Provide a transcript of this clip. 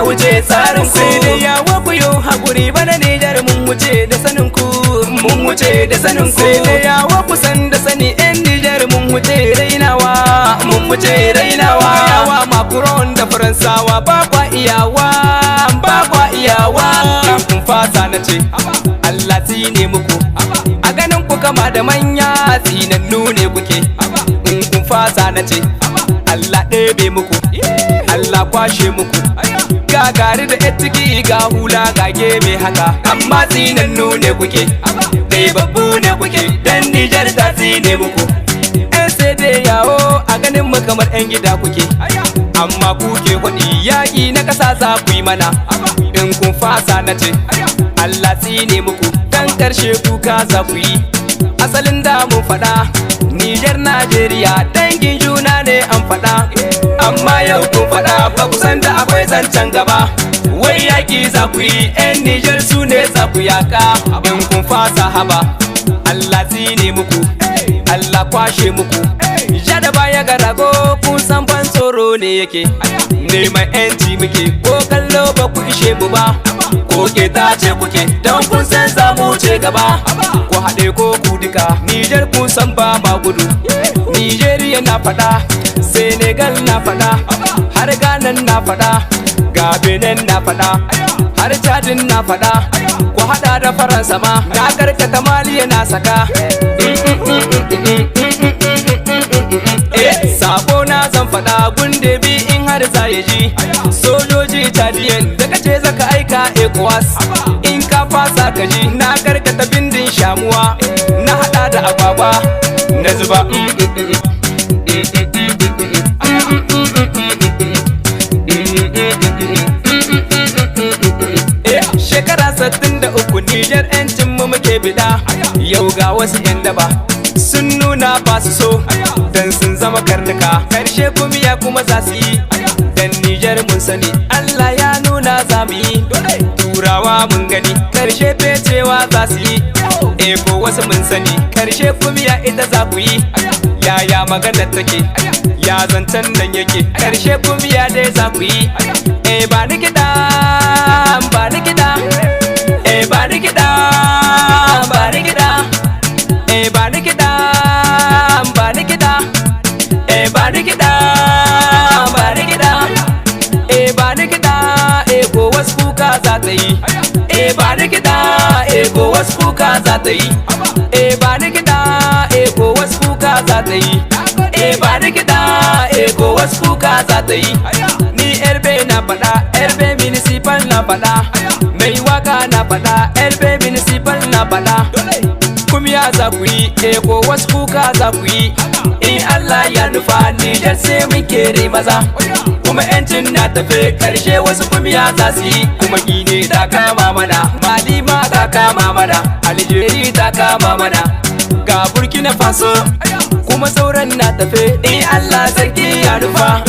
wuce tsarin ku. Sai dai yawa ku yo hakuri bana Nijar mun wuce da sanin ku. Mun wuce da sanin ku. Sai dai yawa ku san da sani yan Nijar mun wuce rainawa. Mun wuce rainawa. Yawa Macron da Faransawa ba kwa iyawa. Ba kwa iyawa. Kun fasa na ce Allah tsine muku. A ganin ku kama da manya tsinannu ne kuke. In kun fasa na ce Allah ɗebe muku, Allah kwashe muku. Ga gari da etiki ga hula ga gebe haka. Amma tsinannu ne kuke, ɗebabbu ne kuke. Dan Nijar ta tsine muku. Yan sai dai yawo a ganin mu kamar yan gida kuke. Amma kuke kwaɗi yaƙi na ƙasa za ku yi mana. In kun fasa na ce Allah tsine muku. Dan ƙarshe kuka za ku yi. Asalin da mun faɗa Nijar Najeriya dangin juna ne an faɗa. Amma yau kun faɗa ba ku san da akwai zancen gaba. Wai yaƙi za ku yi 'yan Nijar su ne za ku yaƙa. In kun fasa haba Allah tsine muku, Allah kwashe muku. Ja da baya ga rago kun san ban tsoro ne yake. Neman 'yanci muke ko kallo ba ku ishe mu ba. Ko ke tace kuke don kun san za mu ce gaba. Ku haɗe ko ku duka Nijar kun san ba ma gudu. Nijeriya na faɗa, Senegal na faɗa, har Ghana na faɗa, ga Benin na faɗa, har Chadin na faɗa. Ku haɗa da Faransa ma na karkata Maliya na saka. Sako na zan faɗa gunde bi in har za ya ji. Sojoji Chadiyan da kace zaka aika ECOWAS. In ka fasa ka ji na karkata bindin shamuwa. Na hada da agwagwa na zuba. Shekara 63 Nijar 'yancin mu muke bida. Yau ga wasu 'yan daba sun nuna ba su so, dan sun zama karnuka. Karshe kumiya kuma za su yi, dan Nijar mun sani Allah ya nuna za mu yi. Turawa mun gani karshe fecewa za su yi. Eko wasu mun sani karshe kumiya ita za ku yi. Yaya maganar take, ya zancen nan yake, karshe kumiya dai za ku yi. Ba ni kiɗa, ba ni kiɗa, ba ni kiɗa, ba ni kiɗa. Ba ni kiɗa, ba ni kiɗa, ba ni kiɗa, ba ni kiɗa. Ba ni kiɗa, ko wasu kuka za ta yi. Ba ni kiɗa, ko wasu kuka za ta yi. Ba ni kiɗa, ko wasu kuka za ta yi. Ba ni kiɗa, ko wasu kuka za ta yi. Ni RB na faɗa, RB municipal na faɗa. Mai waka na faɗa, RB municipal na faɗa. Kumiya za ku yi, ko wasu kuka za ku yi. In Allah ya nufa Nijar sai mun kere maza. Kuma 'yancin na tafe karshe wasu kumiya za su yi. Kuma Gine ta kama mana, Mali ma ta kama mana, Algeria ta kama mana, ga Burkina Faso kuma sauran na tafe. In Allah sarki ya nufa